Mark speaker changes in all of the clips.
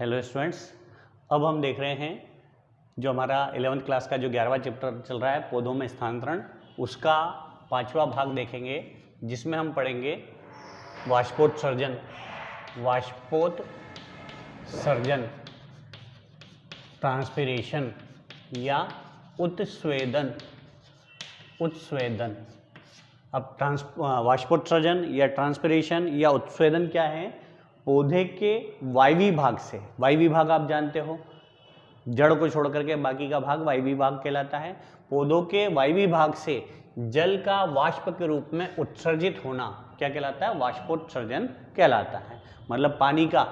Speaker 1: Hello students, अब हम देख रहे हैं जो हमारा 11th क्लास का जो 11वां चैप्टर चल रहा है पौधों में स्थानांतरण, उसका 5वां भाग देखेंगे जिसमें हम पढ़ेंगे वाष्पोत्सर्जन। वाष्पोत्सर्जन, ट्रांसपिरेशन या उत्स्वेदन। अब वाष्पोत्सर्जन या ट्रांसपिरेशन या उत्स्वेदन क्या है? पौधे के वायवी भाग से, वायवी भाग आप जानते हो, जड़ को छोड़ करके बाकी का भाग वायवी भाग कहलाता है। पौधों के वायवी भाग से जल का वाष्प के रूप में उत्सर्जित होना क्या कहलाता है? वाष्पोत्सर्जन कहलाता है। मतलब पानी का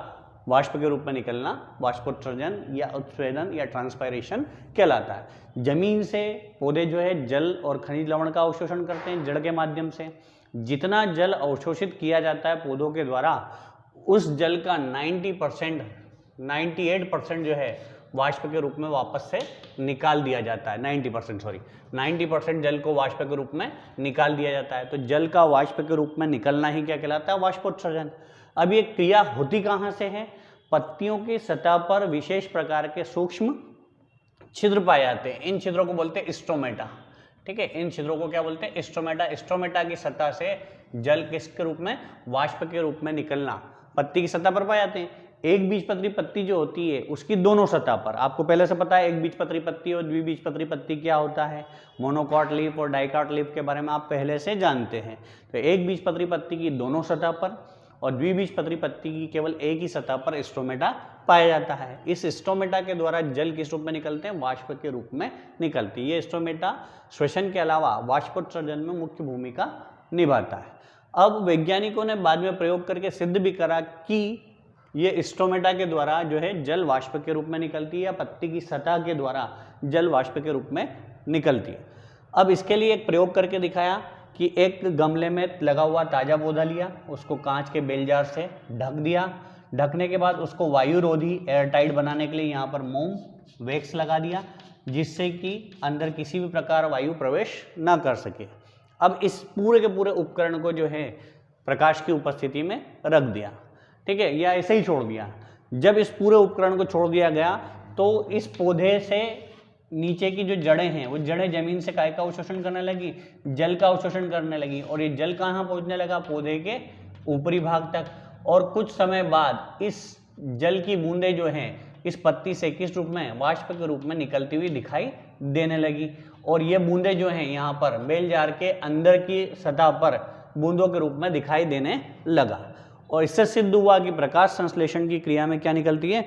Speaker 1: वाष्प के रूप में निकलना वाष्पोत्सर्जन या उत्स्वेदन या ट्रांसपायरेशन कहलाता है। जमीन से पौधे जो है जल और खनिज लवण का अवशोषण करते हैं जड़ के माध्यम से। जितना जल अवशोषित किया जाता है पौधों के द्वारा, उस जल का 98% जो है वाष्प के रूप में वापस से निकाल दिया जाता है। 90% जल को वाष्प के रूप में निकाल दिया जाता है। तो जल का वाष्प के रूप में निकलना ही क्या कहलाता है? वाष्पोत्सर्जन। अब ये क्रिया होती कहाँ से है? पत्तियों की सतह पर विशेष प्रकार के सूक्ष्म छिद्र पाए जाते हैं। इन छिद्रों को बोलते हैं स्ट्रोमेटा। ठीक है, इन छिद्रों को क्या बोलते हैं? स्ट्रोमेटा। स्ट्रोमेटा की सतह से जल किसके रूप में? वाष्प के रूप में निकलना पत्ती की सतह पर पाए जाते हैं। एक बीजपत्री पत्ती जो होती है उसकी दोनों सतह पर, आपको पहले से पता है एक बीजपत्री पत्ती और द्विबीजपत्री पत्ती क्या होता है, मोनोकॉट लीफ और डाइकॉट लीफ के बारे में आप पहले से जानते हैं। तो एक बीजपत्री पत्ती की दोनों सतह पर और द्विबीजपत्री पत्ती की केवल एक ही सतह पर स्ट्रोमेटा पाया जाता है। इस स्ट्रोमेटा के द्वारा जल किस रूप में निकलते हैं? वाष्प के रूप में निकलती है। ये स्ट्रोमेटा श्वसन के अलावा वाष्पोत्सर्जन में मुख्य भूमिका निभाता है। अब वैज्ञानिकों ने बाद में प्रयोग करके सिद्ध भी करा कि ये स्ट्रोमेटा के द्वारा जो है जल वाष्प के रूप में निकलती है या पत्ती की सतह के द्वारा जल वाष्प के रूप में निकलती है। अब इसके लिए एक प्रयोग करके दिखाया कि एक गमले में लगा हुआ ताज़ा पौधा लिया, उसको कांच के बेल जार से ढक दिया। ढकने के बाद उसको वायुरोधी एयरटाइट बनाने के लिए यहाँ पर मोम वैक्स लगा दिया, जिससे कि अंदर किसी भी प्रकार वायु प्रवेश ना कर सके। अब इस पूरे के पूरे उपकरण को जो है प्रकाश की उपस्थिति में रख दिया, ठीक है, या ऐसे ही छोड़ दिया। जब इस पूरे उपकरण को छोड़ दिया गया तो इस पौधे से नीचे की जो जड़ें हैं वो जड़ें जमीन से काय का अवशोषण करने लगी, जल का अवशोषण करने लगी। और ये जल कहाँ पहुँचने लगा? पौधे के ऊपरी भाग तक। और कुछ समय बाद इस जल की बूंदें जो हैं इस पत्ती से किस रूप में? वाष्प के रूप में निकलती हुई दिखाई देने लगी। और ये बूंदें जो हैं यहाँ पर बेल जार के अंदर की सतह पर बूंदों के रूप में दिखाई देने लगा। और इससे सिद्ध हुआ कि प्रकाश संश्लेषण की क्रिया में क्या निकलती है?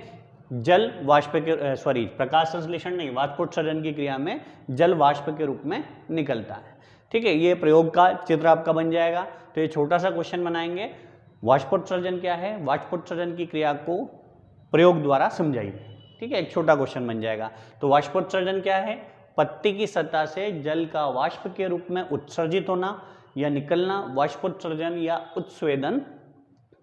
Speaker 1: जल वाष्प के प्रकाश संश्लेषण नहीं, वाष्पोत्सर्जन की क्रिया में जल वाष्प के रूप में निकलता है। ठीक है, ये प्रयोग का चित्र आपका बन जाएगा। तो ये छोटा सा क्वेश्चन बनाएंगे, वाष्पोत्सर्जन क्या है, वाष्पोत्सर्जन की क्रिया को प्रयोग द्वारा समझाइए। ठीक है, एक छोटा क्वेश्चन बन जाएगा। तो वाष्पोत्सर्जन क्या है? पत्ती की सतह से जल का वाष्प के रूप में उत्सर्जित होना या निकलना वाष्पोत्सर्जन या उत्स्वेदन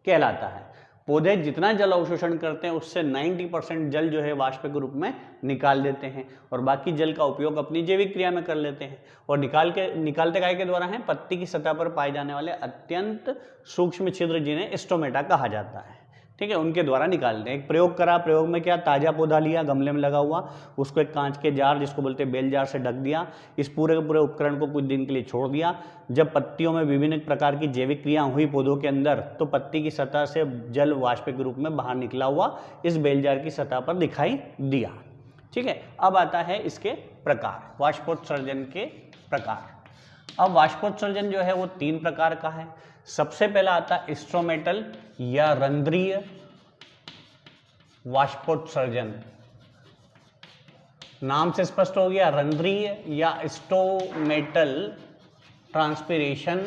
Speaker 1: कहलाता है। पौधे जितना जल अवशोषण करते हैं उससे 90% जल जो है वाष्प के रूप में निकाल देते हैं और बाकी जल का उपयोग अपनी जैविक क्रिया में कर लेते हैं। और निकालते काय के द्वारा है? पत्ती की सतह पर पाए जाने वाले अत्यंत सूक्ष्म छिद्र जिन्हें स्टोमेटा कहा जाता है। ठीक है, उनके द्वारा निकालते हैं। एक प्रयोग करा, प्रयोग में क्या? ताज़ा पौधा लिया गमले में लगा हुआ, उसको एक कांच के जार जिसको बोलते हैं बेल जार से ढक दिया। इस पूरे के पूरे उपकरण को कुछ दिन के लिए छोड़ दिया। जब पत्तियों में विभिन्न प्रकार की जैविक क्रिया हुई पौधों के अंदर, तो पत्ती की सतह से जल वाष्प के रूप में बाहर निकला हुआ इस बेल जार की सतह पर दिखाई दिया। ठीक है, अब आता है इसके प्रकार, वाष्पोत्सर्जन के प्रकार। अब वाष्पोत्सर्जन जो है वो 3 प्रकार का है। सबसे पहला आता है स्ट्रोमेटल या रंध्रीय वाष्पोत्सर्जन। नाम से स्पष्ट हो गया, रंध्रीय या स्टोमेटल ट्रांसपिरेशन।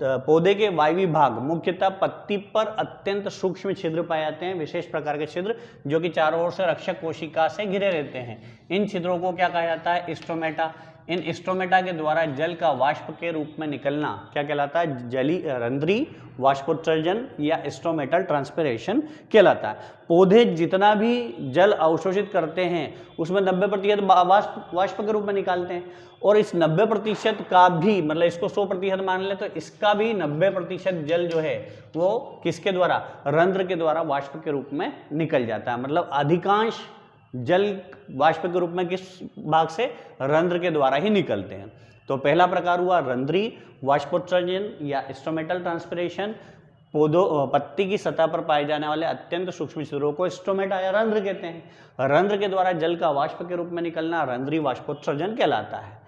Speaker 1: पौधे के वायवी भाग मुख्यतः पत्ती पर अत्यंत सूक्ष्म छिद्र पाए जाते हैं, विशेष प्रकार के छिद्र जो कि चारों ओर से रक्षक कोशिका से घिरे रहते हैं। इन छिद्रों को क्या कहा जाता है? स्ट्रोमेटा। इन स्टोमेटा के द्वारा जल का वाष्प के रूप में निकलना क्या कहलाता है? रंध्री वाष्पोत्सर्जन या स्टोमेटल ट्रांसपिरेशन कहलाता है। पौधे जितना भी जल अवशोषित करते हैं उसमें 90% वाष्प के रूप में निकालते हैं, और इस 90% का भी मतलब इसको 100% मान ले तो इसका भी 90% जल जो है वो किसके द्वारा? रंध्र के द्वारा वाष्प के रूप में निकल जाता है। मतलब अधिकांश जल वाष्प के रूप में किस भाग से? रंध्र के द्वारा ही निकलते हैं। तो पहला प्रकार हुआ रंध्री वाष्पोत्सर्जन या स्टोमेटल ट्रांसपिरेशन। पौधों पत्ती की सतह पर पाए जाने वाले अत्यंत सूक्ष्म छिद्रों को स्टोमेटा या रंध्र कहते हैं। रंध्र के द्वारा जल का वाष्प के रूप में निकलना रंध्री वाष्पोत्सर्जन कहलाता है।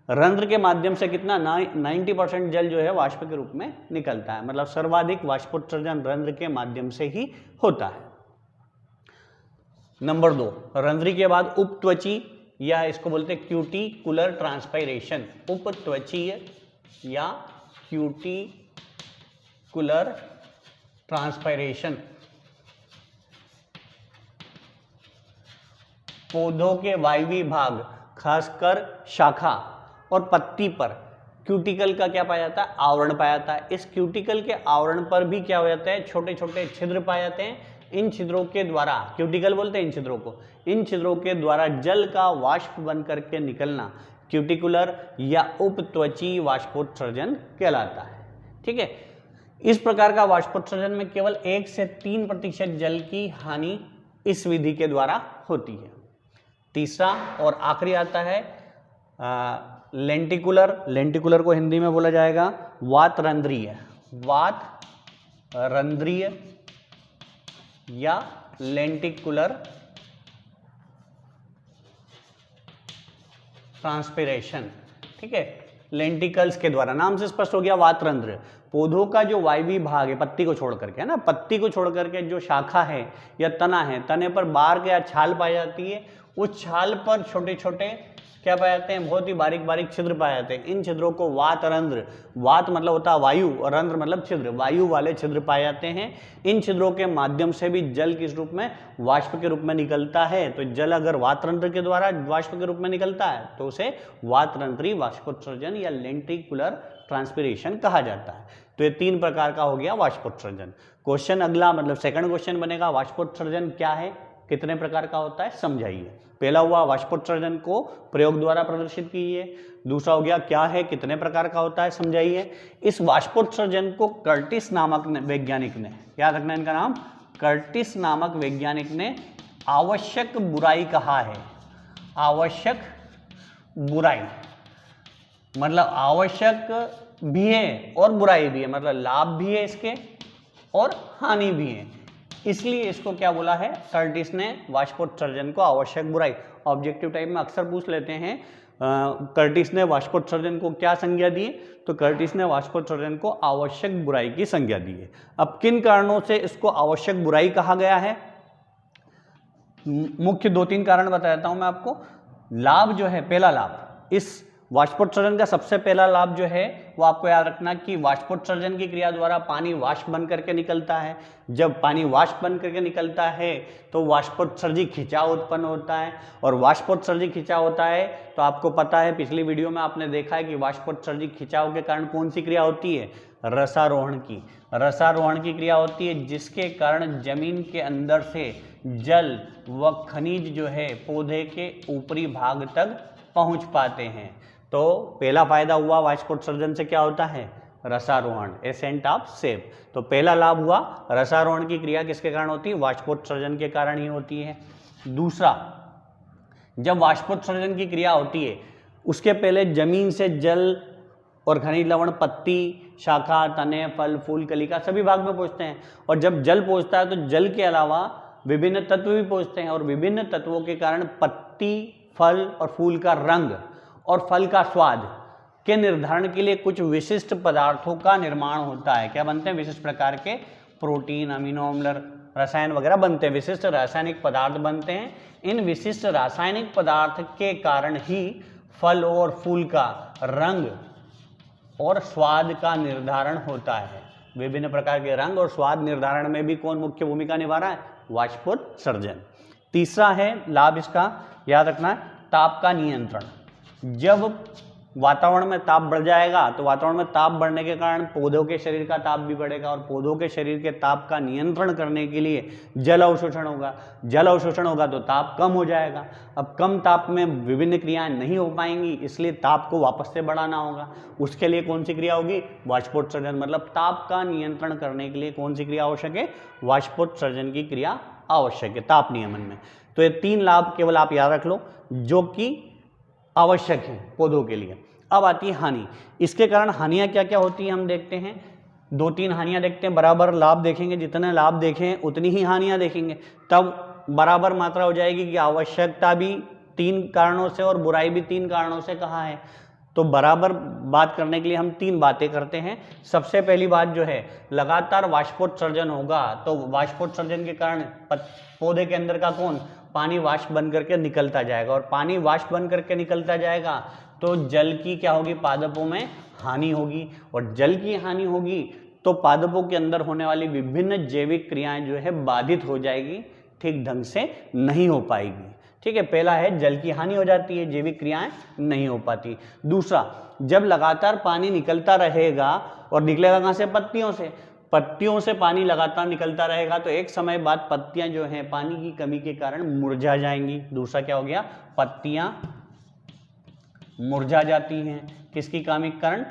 Speaker 1: रंध्र के माध्यम से कितना? 90% जल जो है वाष्प के रूप में निकलता है। मतलब सर्वाधिक वाष्पोत्सर्जन रंध्र के माध्यम से ही होता है। नंबर 2, रंध्री के बाद उपत्वची या इसको बोलते हैं क्यूटिकुलर ट्रांसपायरेशन। उपत्वचीय या क्यूटिकुलर ट्रांसपायरेशन। पौधों के वायवीय भाग खासकर शाखा और पत्ती पर क्यूटिकल का क्या पाया जाता है? आवरण पाया जाता है। इस क्यूटिकल के आवरण पर भी क्या हो जाता है? छोटे छोटे छिद्र पाए जाते हैं। इन छिद्रों के द्वारा, क्यूटिकल बोलते हैं इन छिद्रों को, इन छिद्रों के द्वारा जल का वाष्प बन करके निकलना क्यूटिकुलर या उपत्वची वाष्पोत्सर्जन कहलाता है। ठीक है, इस प्रकार का वाष्पोत्सर्जन में केवल 1 से 3% जल की हानि इस विधि के द्वारा होती है। तीसरा और आखिरी आता है लेंटिकुलर। लेंटिकुलर को हिंदी में बोला जाएगा वातरंध्रीय। वातरंध्रीय या लेंटिकुलर ट्रांसपिरेशन। ठीक है, लेंटिकल्स के द्वारा, नाम से स्पष्ट हो गया वातरंध्र। पौधों का जो वायवीय भाग है पत्ती को छोड़ करके, है ना, पत्ती को छोड़ करके जो शाखा है या तना है, तने पर बार्क या छाल पाई जाती है। उस छाल पर छोटे छोटे क्या पाए जाते हैं? बहुत ही बारीक बारीक छिद्र पाए जाते हैं। इन छिद्रों को वातरंध्र, वात मतलब होता है वायु और रंध्र मतलब छिद्र, वायु वाले छिद्र पाए जाते हैं। इन छिद्रों के माध्यम से भी जल किस रूप में? वाष्प के रूप में निकलता है। तो जल अगर वातरंध्र के द्वारा वाष्प के रूप में निकलता है तो उसे वातरंध्री वाष्पोत्सर्जन या लेंटिकुलर ट्रांसपिरेशन कहा जाता है। तो ये 3 प्रकार का हो गया वाष्पोत्सर्जन। क्वेश्चन अगला मतलब सेकंड क्वेश्चन बनेगा, वाष्पोत्सर्जन क्या है, कितने प्रकार का होता है, समझाइए। पहला हुआ वाष्पोत्सर्जन को प्रयोग द्वारा प्रदर्शित कीजिए। दूसरा हो गया क्या है, कितने प्रकार का होता है, समझाइए। इस वाष्पोत्सर्जन को कर्टिस नामक वैज्ञानिक ने, याद रखना इनका नाम, कर्टिस नामक वैज्ञानिक ने आवश्यक बुराई कहा है। आवश्यक बुराई मतलब आवश्यक भी है और बुराई भी है, मतलब लाभ भी है इसके और हानि भी है, इसलिए इसको क्या बोला है? कर्टिस ने वाष्पोत्सर्जन को आवश्यक बुराई। ऑब्जेक्टिव टाइप में अक्सर पूछ लेते हैं कर्टिस ने वाष्पोत्सर्जन को क्या संज्ञा दी? तो कर्टिस ने वाष्पोत्सर्जन को आवश्यक बुराई की संज्ञा दी है। अब किन कारणों से इसको आवश्यक बुराई कहा गया है? मुख्य 2-3 कारण बता देता हूं मैं आपको। लाभ जो है, पहला लाभ, इस वाष्पोत्सर्जन का सबसे पहला लाभ जो है वो आपको याद रखना कि वाष्पोत्सर्जन की क्रिया द्वारा पानी वाष्प बन करके निकलता है। जब पानी वाष्प बन करके निकलता है तो वाष्पोत्सर्जी खिंचाव उत्पन्न होता है, और वाष्पोत्सर्जी खिंचाव होता है तो आपको पता है, पिछली वीडियो में आपने देखा है कि वाष्पोत्सर्जी खिंचाव के कारण कौन सी क्रिया होती है? रसारोहण की। रसारोहण की क्रिया होती है जिसके कारण जमीन के अंदर से जल व खनिज जो है पौधे के ऊपरी भाग तक पहुंच पाते हैं। तो पहला फायदा हुआ वाष्पोत्सर्जन से क्या होता है? रसारोहण, एसेंट ऑफ सेप। तो पहला लाभ हुआ, रसारोहण की क्रिया किसके कारण होती है? वाष्पोत्सर्जन के कारण ही होती है। दूसरा, जब वाष्पोत्सर्जन की क्रिया होती है उसके पहले जमीन से जल और खनिज लवण पत्ती, शाखा, तने, फल, फूल, कलिका सभी भाग में पहुंचते हैं, और जब जल पहुंचता है तो जल के अलावा विभिन्न तत्व भी पहुंचते हैं, और विभिन्न तत्वों के कारण पत्ती, फल और फूल का रंग और फल का स्वाद के निर्धारण के लिए कुछ विशिष्ट पदार्थों का निर्माण होता है। क्या बनते हैं? विशिष्ट प्रकार के प्रोटीन, अमीनो अम्ल, रसायन वगैरह बनते हैं, विशिष्ट रासायनिक पदार्थ बनते हैं। इन विशिष्ट रासायनिक पदार्थ के कारण ही फल और फूल का रंग और स्वाद का निर्धारण होता है। विभिन्न प्रकार के रंग और स्वाद निर्धारण में भी कौन मुख्य भूमिका निभा रहा है? वाष्पोत्सर्जन। तीसरा है लाभ इसका, याद रखना, ताप का नियंत्रण। जब वातावरण में ताप बढ़ जाएगा तो वातावरण में ताप बढ़ने के कारण पौधों के शरीर का ताप भी बढ़ेगा और पौधों के शरीर के ताप का नियंत्रण करने के लिए जल अवशोषण होगा। जल अवशोषण होगा तो ताप कम हो जाएगा। अब कम ताप में विभिन्न क्रियाएं नहीं हो पाएंगी, इसलिए ताप को वापस से बढ़ाना होगा। उसके लिए कौन सी क्रिया होगी? वाष्पोत्सर्जन। मतलब ताप का नियंत्रण करने के लिए कौन सी क्रिया आवश्यक है? वाष्पोत्सर्जन की क्रिया आवश्यक है ताप नियमन में। तो ये 3 लाभ केवल आप याद रख लो जो कि आवश्यक है पौधों के लिए। अब आती है हानि। इसके कारण हानियां क्या क्या होती हैं हम देखते हैं। 2-3 हानियां देखते हैं। बराबर लाभ देखेंगे, जितने लाभ देखें उतनी ही हानियां देखेंगे, तब बराबर मात्रा हो जाएगी कि आवश्यकता भी 3 कारणों से और बुराई भी 3 कारणों से कहा है। तो बराबर बात करने के लिए हम 3 बातें करते हैं। सबसे पहली बात जो है, लगातार वाष्पोत्सर्जन होगा तो वाष्पोत्सर्जन के कारण पौधे के अंदर का कौन? पानी वाष्प बन करके निकलता जाएगा और पानी वाष्प बन करके निकलता जाएगा तो जल की क्या होगी? पादपों में हानि होगी और जल की हानि होगी तो पादपों के अंदर होने वाली विभिन्न जैविक क्रियाएं जो है बाधित हो जाएगी, ठीक ढंग से नहीं हो पाएगी। ठीक है, पहला है जल की हानि हो जाती है, जैविक क्रियाएं नहीं हो पाती। दूसरा, जब लगातार पानी निकलता रहेगा और निकलेगा कहाँ से? पत्तियों से। पत्तियों से पानी लगातार निकलता रहेगा तो एक समय बाद पत्तियां जो हैं पानी की कमी के कारण मुरझा जाएंगी। दूसरा क्या हो गया? पत्तियां मुरझा जाती हैं, किसकी कमी के कारण?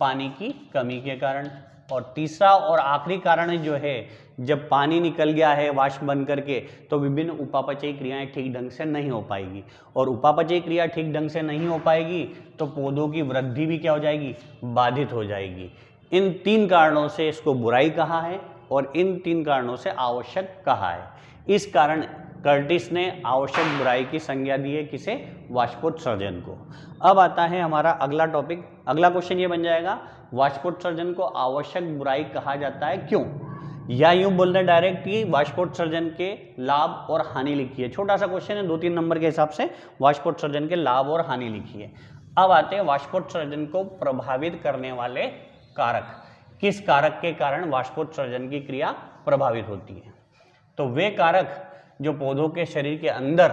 Speaker 1: पानी की कमी के कारण। और तीसरा और आखिरी कारण जो है, जब पानी निकल गया है वाष्प बन करके तो विभिन्न उपापचयी क्रियाएं ठीक ढंग से नहीं हो पाएगी और उपापचयी क्रिया ठीक ढंग से नहीं हो पाएगी तो पौधों की वृद्धि भी क्या हो जाएगी? बाधित हो जाएगी। इन 3 कारणों से इसको बुराई कहा है और इन 3 कारणों से आवश्यक कहा है। इस कारण कर्टिस ने आवश्यक बुराई की संज्ञा दी है किसे? वाष्पोत्सर्जन को। अब आता है हमारा अगला टॉपिक। अगला क्वेश्चन ये बन जाएगा, वाष्पोत्सर्जन को आवश्यक बुराई कहा जाता है क्यों? या यूं बोल दें डायरेक्ट कि वाष्पोत्सर्जन के लाभ और हानि लिखिए। छोटा सा क्वेश्चन है, 2-3 नंबर के हिसाब से वाष्पोत्सर्जन के लाभ और हानि लिखिए। अब आते हैं वाष्पोत्सर्जन को प्रभावित करने वाले कारक। किस कारक के कारण वाष्पोत्सर्जन की क्रिया प्रभावित होती है? तो वे कारक जो पौधों के शरीर के अंदर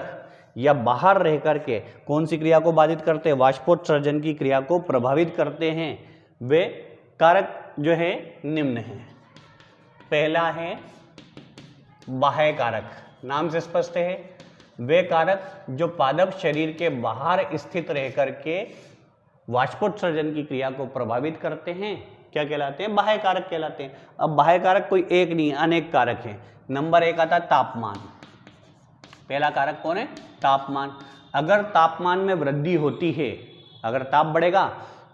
Speaker 1: या बाहर रह करके कौन सी क्रिया को बाधित करते हैं? वाष्पोत्सर्जन की क्रिया को प्रभावित करते हैं। वे कारक जो है निम्न हैं। पहला है बाह्य कारक, नाम से स्पष्ट है। वे कारक जो पादप शरीर के बाहर स्थित रह करके वाष्पोत्सर्जन की क्रिया को प्रभावित करते हैं, क्या कहलाते हैं? बाह्य कारक कहलाते हैं। अब बाह्य कारक कोई एक नहीं, अनेक कारक हैं। नंबर 1 आता है तापमान। पहला कारक कौन है? तापमान। अगर तापमान में वृद्धि होती है, अगर ताप बढ़ेगा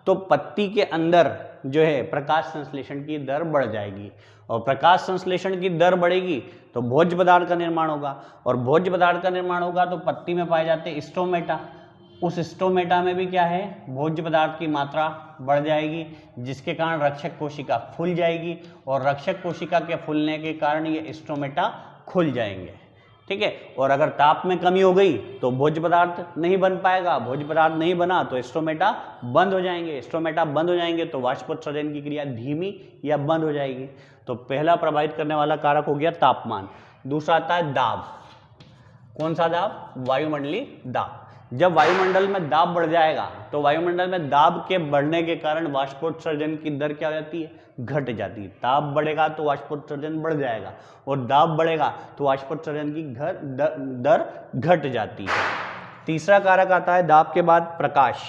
Speaker 1: तो पत्ती के अंदर जो है प्रकाश संश्लेषण की दर बढ़ जाएगी और प्रकाश संश्लेषण की दर बढ़ेगी तो भोज्य पदार्थ का निर्माण होगा और भोज्य पदार्थ का निर्माण होगा तो पत्ती में पाए जाते हैं स्टोमेटा। उस स्टोमेटा में भी क्या है? भोज्य पदार्थ की मात्रा बढ़ जाएगी जिसके कारण रक्षक कोशिका फूल जाएगी और रक्षक कोशिका के फूलने के कारण ये स्टोमेटा खुल जाएंगे। ठीक है, और अगर ताप में कमी हो गई तो भोज्य पदार्थ नहीं बन पाएगा, भोज्य पदार्थ नहीं बना तो स्टोमेटा बंद हो जाएंगे, स्टोमेटा बंद हो जाएंगे तो वाष्पोत्सर्जन की क्रिया धीमी या बंद हो जाएगी। तो पहला प्रभावित करने वाला कारक हो गया तापमान। दूसरा आता है दाब। कौन सा दाब? वायुमंडलीय दाब। जब वायुमंडल में दाब बढ़ जाएगा तो वायुमंडल में दाब के बढ़ने के कारण वाष्पोत्सर्जन की दर क्या हो जाती है? घट जाती है। ताप बढ़ेगा तो वाष्पोत्सर्जन बढ़ जाएगा और दाब बढ़ेगा तो वाष्पोत्सर्जन की दर घट जाती है। तीसरा कारक आता है दाब के बाद प्रकाश।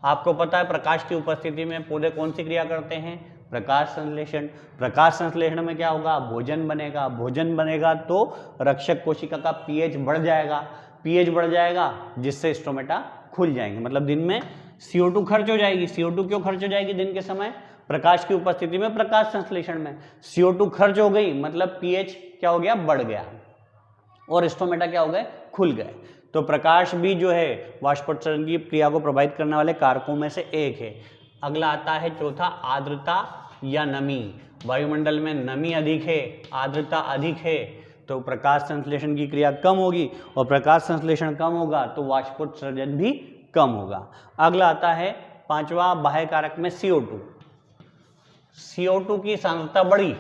Speaker 1: आपको पता है प्रकाश की उपस्थिति में पौधे कौन सी क्रिया करते हैं? प्रकाश संश्लेषण। प्रकाश संश्लेषण में क्या होगा? भोजन बनेगा। भोजन बनेगा तो रक्षक कोशिका का पीएच बढ़ जाएगा, पीएच बढ़ जाएगा जिससे स्टोमेटा खुल जाएंगे। मतलब दिन में CO2 खर्च हो जाएगी। CO2 क्यों खर्च हो जाएगी दिन के समय? प्रकाश की उपस्थिति में, प्रकाश संश्लेषण में CO2 खर्च हो गई, मतलब पीएच क्या हो गया? बढ़ गया और स्टोमेटा क्या हो गए? खुल गए। तो प्रकाश भी जो है वाष्पोत्सर्जन की क्रिया को प्रभावित करने वाले कारकों में से एक है। अगला आता है चौथा, आर्द्रता या नमी। वायुमंडल में नमी अधिक है, आर्द्रता अधिक है तो प्रकाश संश्लेषण की क्रिया कम होगी और प्रकाश संश्लेषण कम होगा तो वाष्पोत्सर्जन भी कम होगा। अगला आता है पांचवा बाह्य कारक में CO2। CO2 की सांद्रता बढ़ी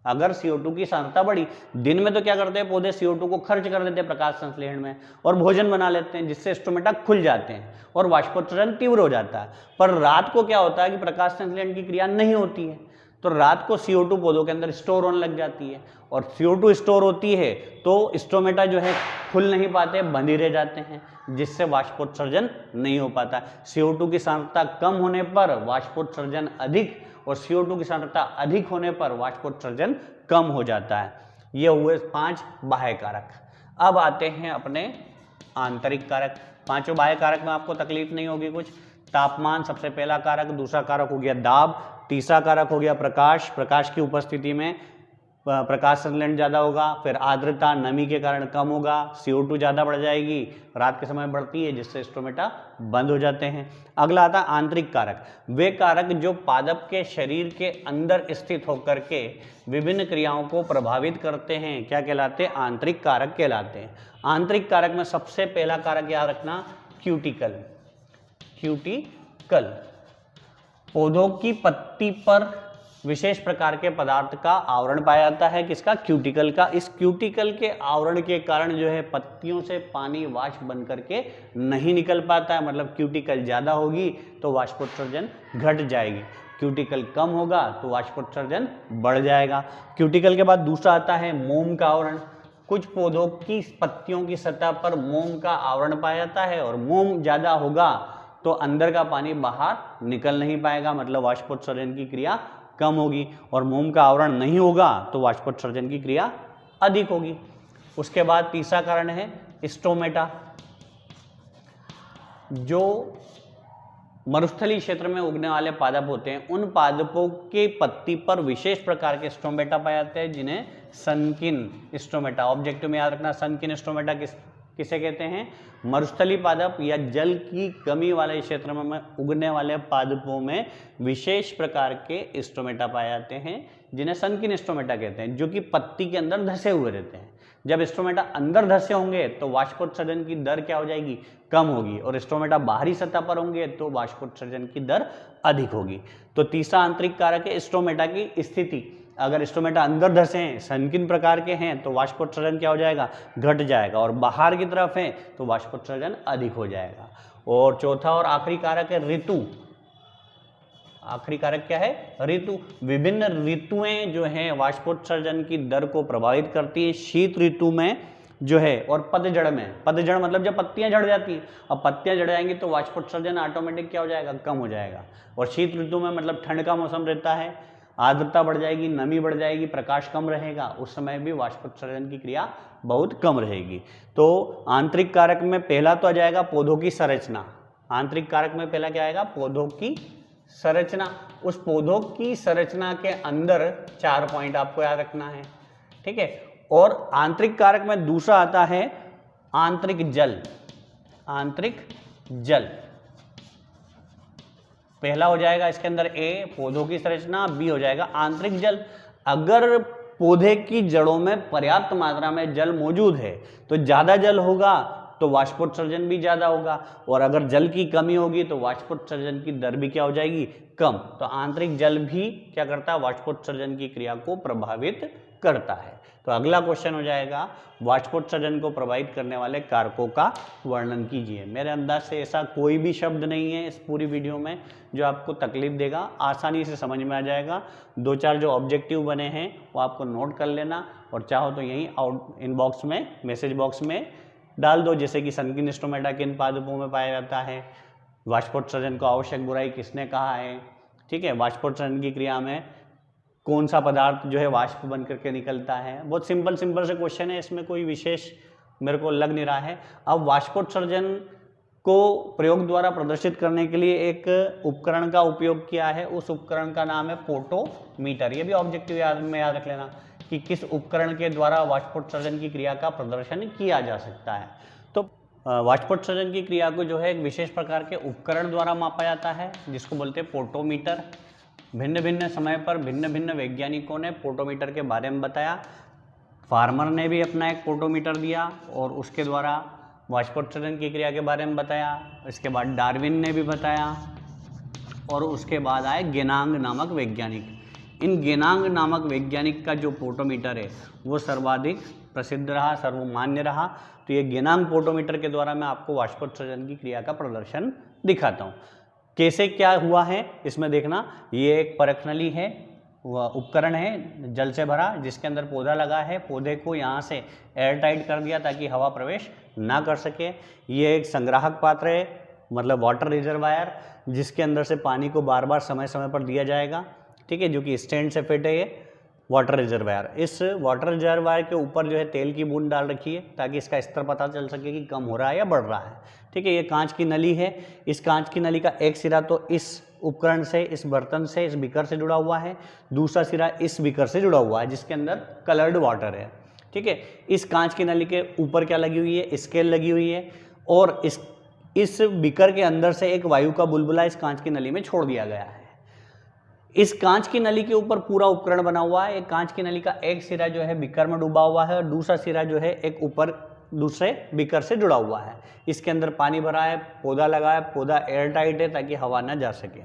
Speaker 1: अगर CO2 की सांद्रता बढ़ी, दिन में तो क्या करते हैं पौधे CO2 को खर्च कर देते हैं प्रकाश संश्लेषण में और भोजन बना लेते हैं, जिससे स्टोमेटा खुल जाते हैं और वाष्पोत्सर्जन तीव्र हो जाता है। पर रात को क्या होता है कि प्रकाश संश्लेषण की क्रिया नहीं होती है, तो रात को CO2 पौधों के अंदर स्टोर होने लग जाती है और CO2 स्टोर होती है तो स्टोमेटा जो है खुल नहीं पाते, बंद ही रह जाते हैं, जिससे वाष्पोत्सर्जन नहीं हो पाता। CO2 की सांद्रता कम होने पर वाष्पोत्सर्जन अधिक और CO2 की सांद्रता अधिक होने पर वाष्पोत्सर्जन कम हो जाता है। ये हुए 5 बाह्य कारक। अब आते हैं अपने आंतरिक कारक। पांचों बाह्य कारक में आपको तकलीफ नहीं होगी कुछ। तापमान सबसे पहला कारक, दूसरा कारक हो गया दाब, तीसरा कारक हो गया प्रकाश, प्रकाश की उपस्थिति में प्रकाश संश्लेषण ज़्यादा होगा, फिर आर्द्रता नमी के कारण कम होगा, CO2 ज़्यादा बढ़ जाएगी, रात के समय बढ़ती है जिससे स्टोमेटा बंद हो जाते हैं। अगला आता है आंतरिक कारक। वे कारक जो पादप के शरीर के अंदर स्थित होकर के विभिन्न क्रियाओं को प्रभावित करते हैं क्या कहलाते हैं? आंतरिक कारक कहलाते हैं। आंतरिक कारक में सबसे पहला कारक याद रखना क्यूटिकल। क्यूटिकल पौधों की पत्ती पर विशेष प्रकार के पदार्थ का आवरण पाया जाता है, किसका? क्यूटिकल का। इस क्यूटिकल के आवरण के कारण जो है पत्तियों से पानी वाष्प बन करके नहीं निकल पाता है, मतलब क्यूटिकल ज़्यादा होगी तो वाष्पोत्सर्जन घट जाएगी, क्यूटिकल कम होगा तो वाष्पोत्सर्जन बढ़ जाएगा। क्यूटिकल के बाद दूसरा आता है मोम का आवरण। कुछ पौधों की पत्तियों की सतह पर मोम का आवरण पाया जाता है और मोम ज़्यादा होगा तो अंदर का पानी बाहर निकल नहीं पाएगा, मतलब वाष्पोत्सर्जन की क्रिया कम होगी, और मोम का आवरण नहीं होगा तो वाष्पोत्सर्जन की क्रिया अधिक होगी। उसके बाद तीसरा कारण है स्टोमेटा। जो मरुस्थलीय क्षेत्र में उगने वाले पादप होते हैं उन पादपों के पत्ती पर विशेष प्रकार के स्टोमेटा पाए जाते हैं जिन्हें सनकिन स्टोमेटा, ऑब्जेक्टिव में याद रखना, सनकिन स्टोमेटा किसे कहते हैं? मरुस्थलीय पादप या जल की कमी वाले क्षेत्र में उगने वाले पादपों में विशेष प्रकार के स्टोमेटा पाए जाते हैं जिन्हें सनकिन स्टोमेटा कहते हैं, जो कि पत्ती के अंदर धसे हुए रहते हैं। जब स्टोमेटा अंदर धसे होंगे तो वाष्पोत्सर्जन की दर क्या हो जाएगी? कम होगी, और स्टोमेटा बाहरी सतह पर होंगे तो वाष्पोत्सर्जन की दर अधिक होगी। तो तीसरा आंतरिक कारक है स्टोमेटा की स्थिति। अगर स्टोमेटा अंदर धसे हैं, सनकिन प्रकार के हैं, तो वाष्पोत्सर्जन क्या हो जाएगा? घट जाएगा, और बाहर की तरफ है तो वाष्पोत्सर्जन अधिक हो जाएगा। और चौथा और आखिरी कारक है ऋतु। आखिरी कारक क्या है? ऋतु। विभिन्न ऋतुएं जो हैं वाष्पोत्सर्जन की दर को प्रभावित करती है। शीत ऋतु में जो है और पतझड़ में, पतझड़ मतलब जब पत्तियां झड़ जाती हैं, अब पत्तियां झड़ जाएंगी तो वाष्पोत्सर्जन ऑटोमेटिक क्या हो जाएगा? कम हो जाएगा। और शीत ऋतु में मतलब ठंड का मौसम रहता है, आर्द्रता बढ़ जाएगी, नमी बढ़ जाएगी, प्रकाश कम रहेगा, उस समय भी वाष्पोत्सर्जन की क्रिया बहुत कम रहेगी। तो आंतरिक कारक में पहला तो आ जाएगा पौधों की संरचना। आंतरिक कारक में पहला क्या आएगा? पौधों की संरचना। उस पौधों की संरचना के अंदर 4 पॉइंट आपको याद रखना है, ठीक है। और आंतरिक कारक में दूसरा आता है आंतरिक जल। आंतरिक जल पहला हो जाएगा इसके अंदर ए पौधों की संरचना, बी हो जाएगा आंतरिक जल। अगर पौधे की जड़ों में पर्याप्त मात्रा में जल मौजूद है तो ज्यादा जल होगा तो वाष्पोत्सर्जन भी ज्यादा होगा, और अगर जल की कमी होगी तो वाष्पोत्सर्जन की दर भी क्या हो जाएगी? कम। तो आंतरिक जल भी क्या करता है? वाष्पोत्सर्जन की क्रिया को प्रभावित करता है। तो अगला क्वेश्चन हो जाएगा वाष्पोत्सर्जन को प्रभावित करने वाले कारकों का वर्णन कीजिए। मेरे अंदाज से ऐसा कोई भी शब्द नहीं है इस पूरी वीडियो में जो आपको तकलीफ देगा, आसानी से समझ में आ जाएगा। 2-4 जो ऑब्जेक्टिव बने हैं वो आपको नोट कर लेना, और चाहो तो यहीं इनबॉक्स में, मैसेज बॉक्स में डाल दो, जैसे कि सनकिन स्टोमेटा किन पादपों में पाया जाता है, वाष्पोत्सर्जन को आवश्यक बुराई किसने कहा है, ठीक है, वाष्पोत्सर्जन की क्रिया में कौन सा पदार्थ जो है वाष्प बन करके निकलता है। बहुत सिंपल से क्वेश्चन है, इसमें कोई विशेष मेरे को लग नहीं रहा है। अब वाष्पोत्सर्जन को प्रयोग द्वारा प्रदर्शित करने के लिए एक उपकरण का उपयोग किया है, उस उपकरण का नाम है पोटोमीटर। ये भी ऑब्जेक्टिव में याद रख लेना कि किस उपकरण के द्वारा वाष्पोत्सर्जन की क्रिया का प्रदर्शन किया जा सकता है। तो वाष्पोत्सर्जन की क्रिया को जो है एक विशेष प्रकार के उपकरण द्वारा मापा जाता है जिसको बोलते हैं पोटोमीटर। भिन्न भिन्न समय पर भिन्न भिन्न वैज्ञानिकों ने पोटोमीटर के बारे में बताया। फार्मर ने भी अपना एक पोटोमीटर दिया और उसके द्वारा वाष्पोत्सर्जन की क्रिया के बारे में बताया। इसके बाद डार्विन ने भी बताया, और उसके बाद आए गेनांग नामक वैज्ञानिक। इन गेनांग नामक वैज्ञानिक का जो पोटोमीटर है वो सर्वाधिक प्रसिद्ध रहा, सर्वमान्य रहा। तो ये गेनांग पोटोमीटर के द्वारा मैं आपको वाष्पोत्सर्जन की क्रिया का प्रदर्शन दिखाता हूँ। कैसे क्या हुआ है इसमें देखना। ये एक परख नली है, वह उपकरण है जल से भरा, जिसके अंदर पौधा लगा है। पौधे को यहाँ से एयर टाइट कर दिया ताकि हवा प्रवेश ना कर सके। ये एक संग्राहक पात्र है, मतलब वाटर रिजर्वायर, जिसके अंदर से पानी को बार बार समय समय पर दिया जाएगा, ठीक है, जो कि स्टैंड से फिट है ये वाटर रिजर्वायर। इस वाटर रिजर्वायर के ऊपर जो है तेल की बूंद डाल रखी है ताकि इसका स्तर पता चल सके कि कम हो रहा है या बढ़ रहा है, ठीक है। ये कांच की नली है। इस कांच की नली का एक सिरा तो इस उपकरण से, इस बर्तन से, इस बीकर से जुड़ा हुआ है, दूसरा सिरा इस बीकर से जुड़ा हुआ है जिसके अंदर कलर्ड वाटर है, ठीक है। इस कांच की नली के ऊपर क्या लगी हुई है, स्केल लगी हुई है, और इस बीकर के अंदर से एक वायु का बुलबुला इस कांच की नली में छोड़ दिया गया है। इस कांच की नली के ऊपर पूरा उपकरण बना हुआ है। एक कांच की नली का एक सिरा जो है बीकर में डूबा हुआ है और दूसरा सिरा जो है एक ऊपर दूसरे बीकर से जुड़ा हुआ है। इसके अंदर पानी भरा है, पौधा लगा है, पौधा एयर टाइट है ताकि हवा ना जा सके।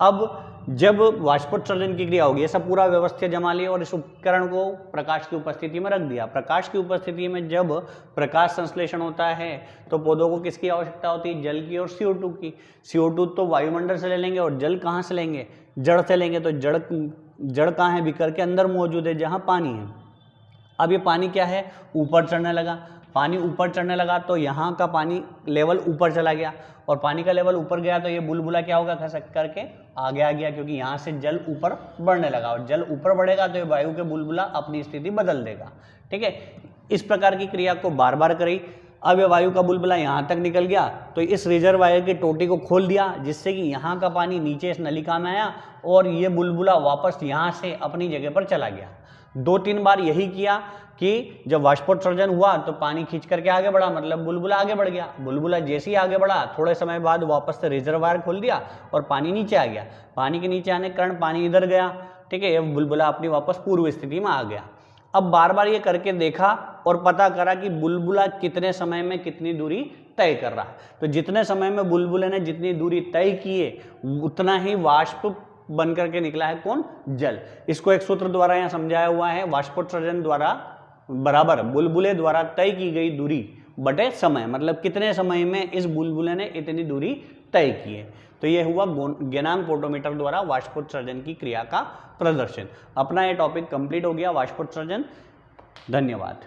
Speaker 1: अब जब वाष्पोत्सर्जन की क्रिया होगी, ऐसा पूरा व्यवस्था जमा लिया और इस उपकरण को प्रकाश की उपस्थिति में रख दिया। प्रकाश की उपस्थिति में जब प्रकाश संश्लेषण होता है तो पौधों को किसकी आवश्यकता होती है, जल की और CO2 की। CO2 तो वायुमंडल से ले लेंगे और जल कहाँ से लेंगे, जड़ से लेंगे। तो जड़ कहाँ है, बीकर के अंदर मौजूद है जहाँ पानी है। अब ये पानी क्या है, ऊपर चढ़ने लगा। पानी ऊपर चढ़ने लगा तो यहाँ का पानी लेवल ऊपर चला गया, और पानी का लेवल ऊपर गया तो ये बुलबुला क्या होगा, खसक करके आगे आ गया, क्योंकि यहाँ से जल ऊपर बढ़ने लगा, और जल ऊपर बढ़ेगा तो ये वायु के बुलबुला अपनी स्थिति बदल देगा, ठीक है। इस प्रकार की क्रिया को बार बार करी। अब ये वायु का बुलबुला यहाँ तक निकल गया तो इस रिजर्वायर की टोटी को खोल दिया, जिससे कि यहाँ का पानी नीचे इस नलिका में आया और ये बुलबुला वापस यहाँ से अपनी जगह पर चला गया। 2-3 बार यही किया कि जब वाष्पोत्सर्जन हुआ तो पानी खींच करके आगे बढ़ा, मतलब बुलबुला आगे बढ़ गया। बुलबुला जैसे ही आगे बढ़ा, थोड़े समय बाद वापस से रिजर्वायर खोल दिया और पानी नीचे आ गया। पानी के नीचे आने के कारण पानी इधर गया, ठीक है, ये बुलबुला अपनी वापस पूर्व स्थिति में आ गया। अब बार बार ये करके देखा और पता करा कि बुलबुला कितने समय में कितनी दूरी तय कर रहा है। तो जितने समय में बुलबुले ने जितनी दूरी तय की है उतना ही वाष्प बन करके निकला है कौन, जल। इसको एक सूत्र द्वारा यहाँ समझाया हुआ है, वाष्पोत्सर्जन द्वारा बराबर बुलबुले द्वारा तय की गई दूरी बटे समय, मतलब कितने समय में इस बुलबुले ने इतनी दूरी तय की है। तो ये हुआ गेनांग पोटोमीटर द्वारा वाष्पोत्सर्जन की क्रिया का प्रदर्शन। अपना ये टॉपिक कंप्लीट हो गया, वाष्पोत्सर्जन। धन्यवाद।